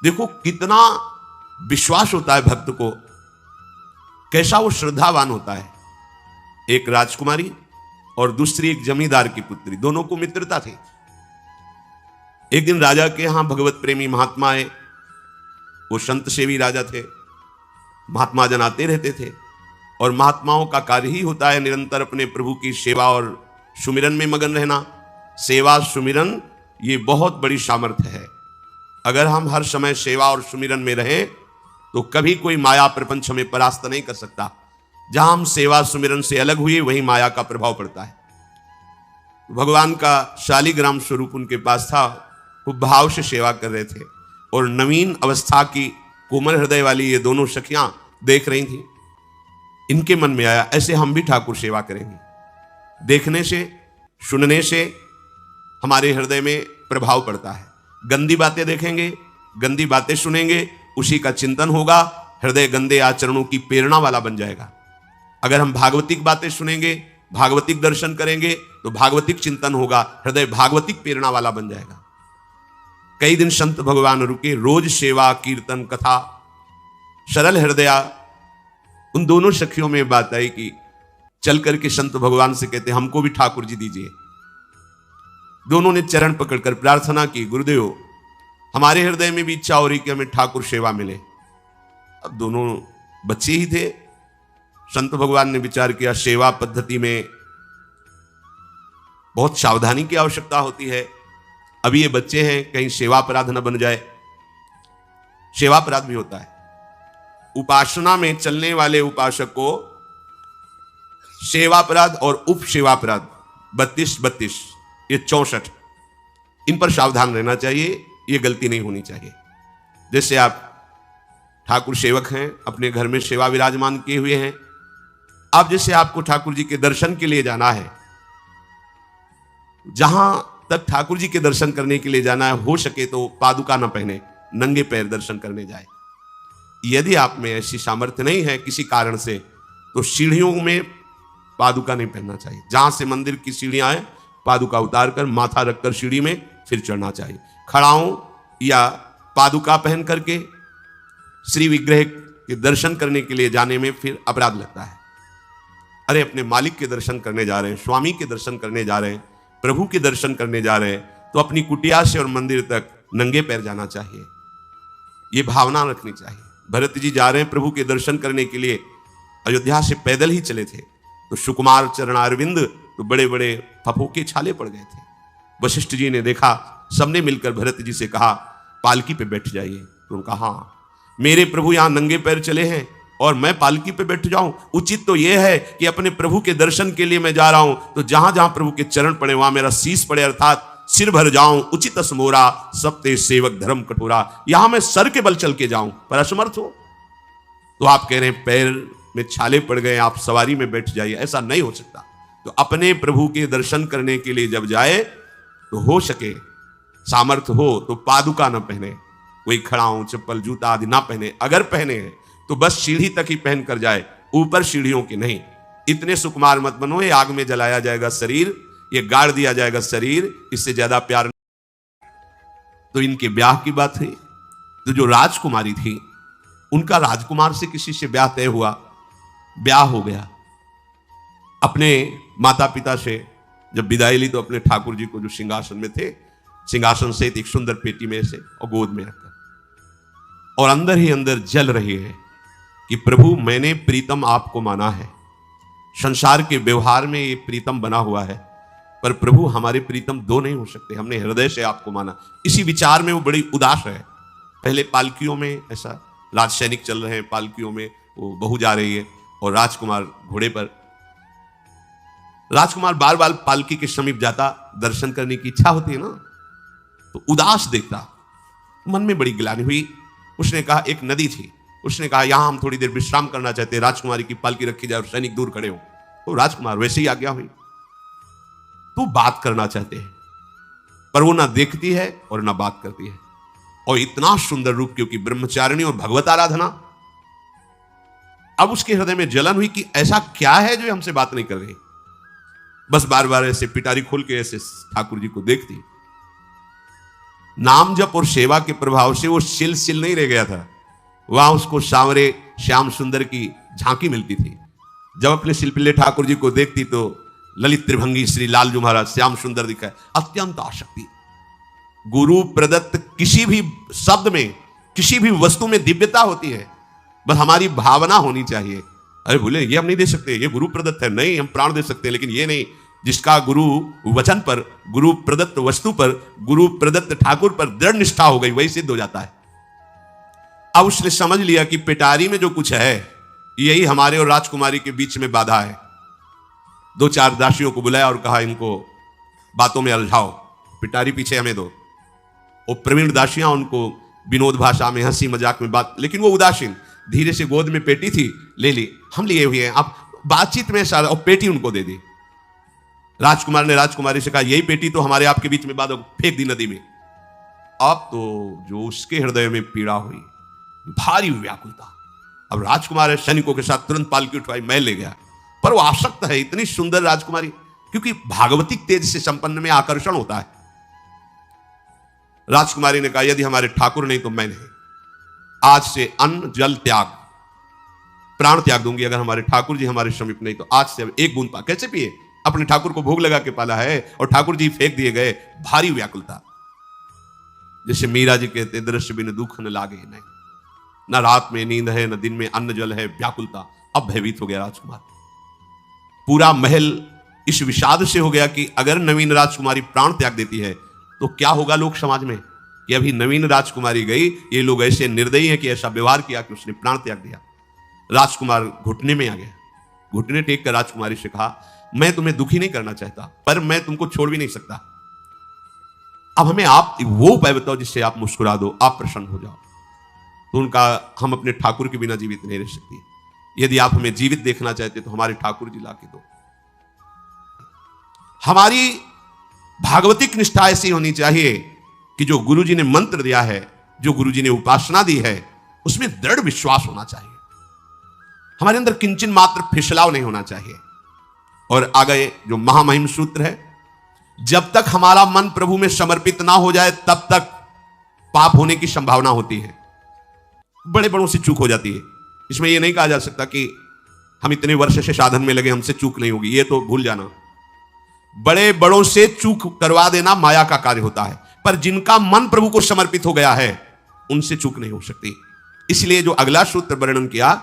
देखो कितना विश्वास होता है भक्त को, कैसा वो श्रद्धावान होता है। एक राजकुमारी और दूसरी एक जमींदार की पुत्री, दोनों को मित्रता थी। एक दिन राजा के यहां भगवत प्रेमी महात्मा आए। वो संत सेवी राजा थे, महात्मा जन आते रहते थे और महात्माओं का कार्य ही होता है निरंतर अपने प्रभु की सेवा और सुमिरन में मगन रहना। सेवा सुमिरन ये बहुत बड़ी सामर्थ्य है। अगर हम हर समय सेवा और सुमिरन में रहें तो कभी कोई माया प्रपंच हमें परास्त नहीं कर सकता। जहां हम सेवा सुमिरन से अलग हुए वहीं माया का प्रभाव पड़ता है। भगवान का शालिग्राम स्वरूप उनके पास था, वो भाव से सेवा कर रहे थे और नवीन अवस्था की कोमल हृदय वाली ये दोनों सखियां देख रही थी। इनके मन में आया ऐसे हम भी ठाकुर सेवा करेंगे। देखने से सुनने से हमारे हृदय में प्रभाव पड़ता है। गंदी बातें देखेंगे, गंदी बातें सुनेंगे, उसी का चिंतन होगा, हृदय गंदे आचरणों की प्रेरणा वाला बन जाएगा। अगर हम भागवतिक बातें सुनेंगे, भागवतिक दर्शन करेंगे तो भागवतिक चिंतन होगा, हृदय भागवतिक प्रेरणा वाला बन जाएगा। कई दिन संत भगवान रुके, रोज सेवा कीर्तन कथा, सरल हृदया। उन दोनों सखियों में बात आई कि चल करके संत भगवान से कहते हमको भी ठाकुर जी दीजिए। दोनों ने चरण पकड़कर प्रार्थना की, गुरुदेव हमारे हृदय में भी इच्छा हो रही कि हमें ठाकुर सेवा मिले। अब दोनों बच्चे ही थे। संत भगवान ने विचार किया सेवा पद्धति में बहुत सावधानी की आवश्यकता होती है। अभी ये बच्चे हैं, कहीं सेवा अपराध न बन जाए। सेवा अपराध भी होता है। उपासना में चलने वाले उपासक को सेवा अपराध और उप सेवा अपराध 32 ये 64, इन पर सावधान रहना चाहिए। ये गलती नहीं होनी चाहिए। जैसे आप ठाकुर सेवक हैं, अपने घर में सेवा विराजमान किए हुए हैं। अब जैसे आपको ठाकुर जी के दर्शन के लिए जाना है, जहां तक ठाकुर जी के दर्शन करने के लिए जाना है, हो सके तो पादुका न पहने, नंगे पैर दर्शन करने जाए। यदि आप में ऐसी सामर्थ्य नहीं है किसी कारण से, तो सीढ़ियों में पादुका नहीं पहनना चाहिए। जहां से मंदिर की सीढ़ियां हैं, पादुका उतार कर माथा रखकर सीढ़ी में फिर चढ़ना चाहिए। खड़ाओं या पादुका पहन करके श्री विग्रह के दर्शन करने के लिए जाने में फिर अपराध लगता है। अरे अपने मालिक के दर्शन करने जा रहे हैं, स्वामी के दर्शन करने जा रहे हैं, प्रभु के दर्शन करने जा रहे हैं, तो अपनी कुटिया से और मंदिर तक नंगे पैर जाना चाहिए। ये भावना रखनी चाहिए। भरत जी जा रहे हैं प्रभु के दर्शन करने के लिए, अयोध्या से पैदल ही चले थे, तो सुकुमार चरणारविंद तो बड़े बड़े फफोके छाले पड़ गए थे। वशिष्ठ जी ने देखा, सबने मिलकर भरत जी से कहा पालकी पे बैठ जाइए। तो उनका हाँ, मेरे प्रभु यहां नंगे पैर चले हैं और मैं पालकी पे बैठ जाऊं? उचित तो यह है कि अपने प्रभु के दर्शन के लिए मैं जा रहा हूं, तो जहां जहां प्रभु के चरण पड़े वहां मेरा शीश पड़े, अर्थात सिर भर जाऊं। उचित असमोरा सप्ते सेवक धर्म कठोरा, यहां मैं सर के बल चल के जाऊं, पर असमर्थ हो। तो आप कह रहे हैं पैर में छाले पड़ गए, आप सवारी में बैठ जाइए, ऐसा नहीं हो सकता। तो अपने प्रभु के दर्शन करने के लिए जब जाए तो हो सके, सामर्थ्य हो तो पादुका न पहने, कोई खड़ाऊं चप्पल जूता आदि ना पहने। अगर पहने हैं तो बस सीढ़ी तक ही पहन कर जाए, ऊपर सीढ़ियों की नहीं। इतने सुकुमार मत बनो, ये आग में जलाया जाएगा शरीर, ये गाड़ दिया जाएगा शरीर, इससे ज्यादा प्यार। तो इनके ब्याह की बात हुई, तो जो राजकुमारी थी उनका राजकुमार से किसी से ब्याह तय हुआ, ब्याह हो गया। अपने माता पिता से जब विदाई ली तो अपने ठाकुर जी को जो सिंहासन में थे, सिंहासन से एक सुंदर पेटी में से और गोद में रखकर, और अंदर ही अंदर जल रही है कि प्रभु मैंने प्रीतम आपको माना है। संसार के व्यवहार में ये प्रीतम बना हुआ है, पर प्रभु हमारे प्रीतम दो नहीं हो सकते, हमने हृदय से आपको माना। इसी विचार में वो बड़ी उदास है। पहले पालकियों में ऐसा राज सैनिक चल रहे हैं, पालकियों में वो बहू जा रही है और राजकुमार घोड़े पर। राजकुमार बार बार पालकी के समीप जाता, दर्शन करने की इच्छा होती है ना, तो उदास देखता, मन में बड़ी गिलानी हुई। उसने कहा, एक नदी थी, उसने कहा यहां हम थोड़ी देर विश्राम करना चाहते हैं, राजकुमारी की पालकी रखी जाए और सैनिक दूर खड़े हो। तो राजकुमार वैसे ही आज्ञा हुई। तो बात करना चाहते हैं, पर वो ना देखती है और ना बात करती है। और इतना सुंदर रूप, क्योंकि ब्रह्मचारिणी और भगवत आराधना। अब उसके हृदय में जलन हुई कि ऐसा क्या है जो हमसे बात नहीं कर रही। बस बार बार ऐसे पिटारी खोल के ऐसे ठाकुर जी को देखती। नाम जप और सेवा के प्रभाव से वो सिल नहीं रह गया था। वहां उसको सांवरे श्याम सुंदर की झांकी मिलती थी। जब अपने शिल्पिल्ले ठाकुर जी को देखती तो ललित त्रिभंगी श्री लालजू महाराज श्याम सुंदर दिखाए, अत्यंत आसक्ति। गुरु प्रदत्त किसी भी शब्द में, किसी भी वस्तु में दिव्यता होती है, बस हमारी भावना होनी चाहिए। अरे बोले ये हम नहीं दे सकते, ये गुरु प्रदत्त है, नहीं हम प्राण दे सकते हैं, लेकिन ये नहीं। जिसका गुरु वचन पर, गुरु प्रदत्त वस्तु पर, गुरु प्रदत्त ठाकुर पर दृढ़ निष्ठा हो गई, वही सिद्ध हो जाता है। अब उसने समझ लिया कि पिटारी में जो कुछ है यही हमारे और राजकुमारी के बीच में बाधा है। 2-4 दासियों को बुलाया और कहा इनको बातों में उलझाओ, पिटारी पीछे हमें दो। वो प्रवीण दासियां उनको विनोद भाषा में, हंसी मजाक में बात, लेकिन वो उदासीन। धीरे से गोद में पेटी थी, ले ली, हम लिए हुए हैं, आप बातचीत में सारा, और पेटी उनको दे दी। राजकुमार ने राजकुमारी से कहा यही पेटी तो हमारे आपके बीच में बात, फेंक दी नदी में। अब तो जो उसके हृदय में पीड़ा हुई, भारी व्याकुलता। अब राजकुमार सैनिकों के साथ तुरंत पालकी उठवाई, मैं ले गया। पर वो आसक्त है, इतनी सुंदर राजकुमारी, क्योंकि भागवतिक तेज से संपन्न में आकर्षण होता है। राजकुमारी ने कहा यदि हमारे ठाकुर नहीं तो मैं नहीं, आज से अन्न जल त्याग, प्राण त्याग दूंगी अगर हमारे ठाकुर जी हमारे समीप नहीं तो। आज से अब एक बूंद पा, कैसे पिए, अपने ठाकुर को भोग लगा के पाला है और ठाकुर जी फेंक दिए गए। भारी व्याकुलता, जैसे मीरा जी कहते दृश्य बिन दुख न लागे, नहीं, न रात में नींद है न दिन में अन्न जल है, व्याकुलता। अब भयभीत हो गया राजकुमार। पूरा महल इस विषाद से हो गया कि अगर नवीन राजकुमारी प्राण त्याग देती है तो क्या होगा लोक समाज में, कि अभी नवीन राजकुमारी गई, ये लोग ऐसे निर्दयी हैं कि ऐसा व्यवहार किया कि उसने प्राण त्याग दिया। राजकुमार घुटने में आ गया, घुटने टेक कर राजकुमारी से कहा मैं तुम्हें दुखी नहीं करना चाहता, पर मैं तुमको छोड़ भी नहीं सकता। अब हमें आप वो उपाय बताओ जिससे आप मुस्कुरा दो, आप प्रसन्न हो जाओ। तो उनका, हम अपने ठाकुर के बिना जीवित नहीं रह सकती, यदि आप हमें जीवित देखना चाहते तो हमारे ठाकुर जी ला के दो। हमारी भागवतिक निष्ठा ऐसी होनी चाहिए कि जो गुरु जी ने मंत्र दिया है, जो गुरु जी ने उपासना दी है, उसमें दृढ़ विश्वास होना चाहिए। हमारे अंदर किंचन मात्र फिसलाव नहीं होना चाहिए। और आगे जो महामहिम सूत्र है, जब तक हमारा मन प्रभु में समर्पित ना हो जाए तब तक पाप होने की संभावना होती है, बड़े बड़ों से चूक हो जाती है। इसमें यह नहीं कहा जा सकता कि हम इतने वर्ष से साधन में लगे, हमसे चूक नहीं होगी, ये तो भूल जाना। बड़े बड़ों से चूक करवा देना माया का कार्य होता है, पर जिनका मन प्रभु को समर्पित हो गया है उनसे चूक नहीं हो सकती। इसलिए जो अगला सूत्र वर्णन किया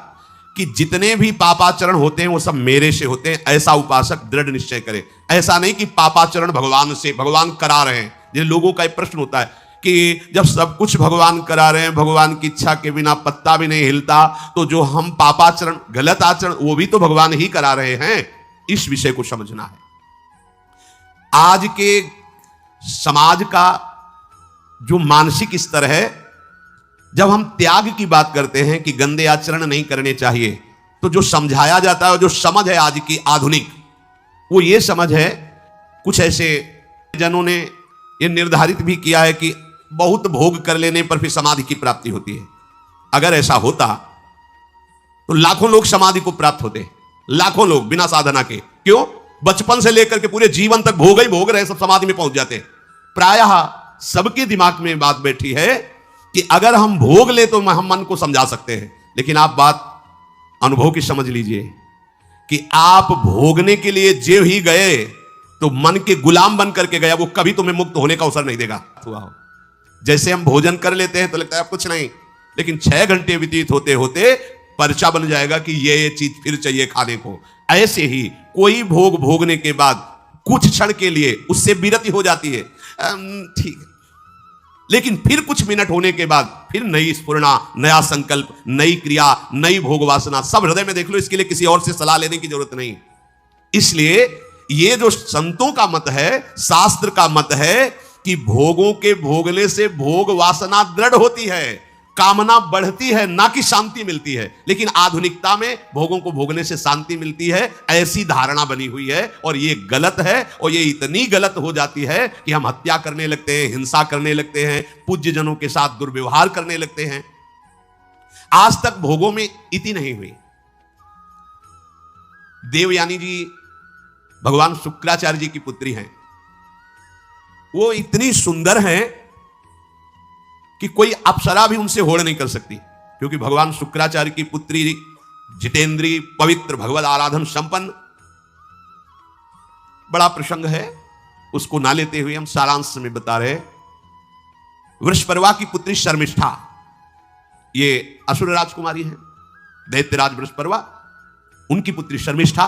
कि जितने भी पापाचरण होते हैं वो सब मेरे से होते हैं, ऐसा उपासक दृढ़ निश्चय करे। ऐसा नहीं कि पापाचरण भगवान से, भगवान करा रहे हैं। जिन लोगों का एक प्रश्न होता है कि जब सब कुछ भगवान करा रहे हैं, भगवान की इच्छा के बिना पत्ता भी नहीं हिलता, तो जो हम पापाचरण, गलत आचरण, वो भी तो भगवान ही करा रहे हैं। इस विषय को समझना है। आज के समाज का जो मानसिक स्तर है, जब हम त्याग की बात करते हैं कि गंदे आचरण नहीं करने चाहिए, तो जो समझाया जाता है, जो समझ है आज की आधुनिक, वो ये समझ है, कुछ ऐसे जनों ने ये निर्धारित भी किया है कि बहुत भोग कर लेने पर फिर समाधि की प्राप्ति होती है। अगर ऐसा होता तो लाखों लोग समाधि को प्राप्त होते, लाखों लोग बिना साधना के। क्यों? बचपन से लेकर के पूरे जीवन तक भोग ही भोग रहे, सब समाधि में पहुंच जाते। प्रायः सबके दिमाग में बात बैठी है कि अगर हम भोग ले तो हम मन को समझा सकते हैं, लेकिन आप बात अनुभव की समझ लीजिए कि आप भोगने के लिए जे ही गए तो मन के गुलाम बन करके गया, वो कभी तुम्हें मुक्त होने का अवसर नहीं देगा। जैसे हम भोजन कर लेते हैं तो लगता है अब कुछ नहीं, लेकिन 6 घंटे व्यतीत होते होते पर्चा बन जाएगा कि ये चीज फिर चाहिए खाने को। ऐसे ही कोई भोग भोगने के बाद कुछ क्षण के लिए उससे विरति हो जाती है, ठीक है, लेकिन फिर कुछ मिनट होने के बाद फिर नई स्फुरना, नया संकल्प, नई क्रिया, नई भोग वासना सब हृदय में देख लो। इसके लिए किसी और से सलाह लेने की जरूरत नहीं। इसलिए ये जो संतों का मत है, शास्त्र का मत है कि भोगों के भोगने से भोग वासना दृढ़ होती है, कामना बढ़ती है, ना कि शांति मिलती है। लेकिन आधुनिकता में भोगों को भोगने से शांति मिलती है, ऐसी धारणा बनी हुई है, और ये गलत है। और ये इतनी गलत हो जाती है कि हम हत्या करने लगते हैं, हिंसा करने लगते हैं, पूज्य जनों के साथ दुर्व्यवहार करने लगते हैं। आज तक भोगों में इति नहीं हुई। देवयानी जी भगवान शुक्राचार्य जी की पुत्री हैं। वो इतनी सुंदर हैं कि कोई अप्सरा भी उनसे होड़ नहीं कर सकती, क्योंकि भगवान शुक्राचार्य की पुत्री जितेंद्री, पवित्र, भगवत आराधन संपन्न। बड़ा प्रसंग है, उसको ना लेते हुए हम सारांश में बता रहे। वृषपर्वा की पुत्री शर्मिष्ठा, ये असुर राजकुमारी है, दैत्यराज वृषपर्वा, उनकी पुत्री शर्मिष्ठा,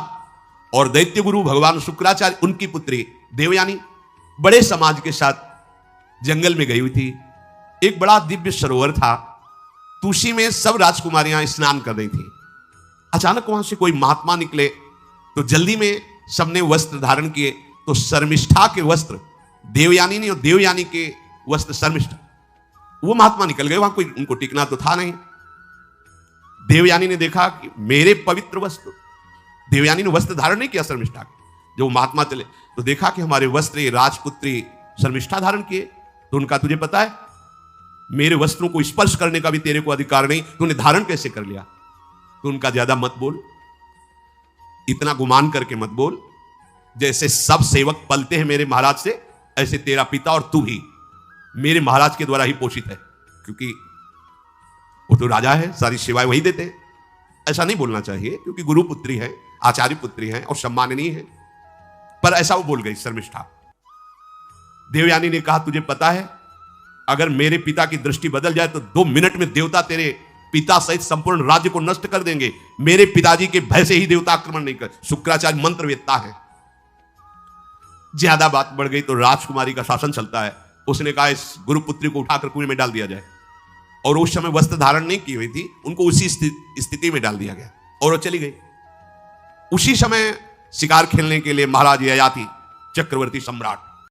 और दैत्य गुरु भगवान शुक्राचार्य, उनकी पुत्री देवयानी बड़े समाज के साथ जंगल में गई हुई थी। एक बड़ा दिव्य सरोवर था, तुलसी में सब राजकुमारियां स्नान कर रही थी। अचानक वहां से कोई महात्मा निकले, तो जल्दी में सबने वस्त्र धारण किए। तो शर्मिष्ठा के वस्त्र देवयानी ने, और देवयानी के वस्त्र शर्मिष्ठा, वो महात्मा निकल गए। वहां कोई उनको टिकना तो था नहीं। देवयानी ने देखा कि मेरे पवित्र वस्त्र, देवयानी ने वस्त्र धारण नहीं किया शर्मिष्ठा के। जब वो महात्मा चले तो देखा कि हमारे वस्त्र राजपुत्री शर्मिष्ठा धारण किए। तो उनका, तुझे पता है मेरे वस्त्रों को स्पर्श करने का भी तेरे को अधिकार नहीं, तूने धारण कैसे कर लिया? तो उनका, ज्यादा मत बोल, इतना गुमान करके मत बोल। जैसे सब सेवक पलते हैं मेरे महाराज से, ऐसे तेरा पिता और तू भी मेरे महाराज के द्वारा ही पोषित है, क्योंकि वो तो राजा है, सारी सेवाएं वही देते हैं। ऐसा नहीं बोलना चाहिए, क्योंकि गुरु पुत्री है, आचार्य पुत्री है और सम्माननीय है। पर ऐसा वो बोल गई शर्मिष्ठा। देवयानी ने कहा, तुझे पता है अगर मेरे पिता की दृष्टि बदल जाए तो 2 मिनट में देवता तेरे पिता सहित संपूर्ण राज्य को नष्ट कर देंगे। मेरे पिताजी के भय से ही देवता आक्रमण नहीं कर। शुक्राचार्य मंत्रवेत्ता है। ज्यादा बात बढ़ गई तो राजकुमारी का शासन चलता है। उसने कहा इस गुरुपुत्री को उठाकर कुएं में डाल दिया जाए, और उस समय वस्त्र धारण नहीं की हुई थी, उनको उसी स्थिति में डाल दिया गया और वो चली गई। उसी समय शिकार खेलने के लिए महाराज ययाति चक्रवर्ती सम्राट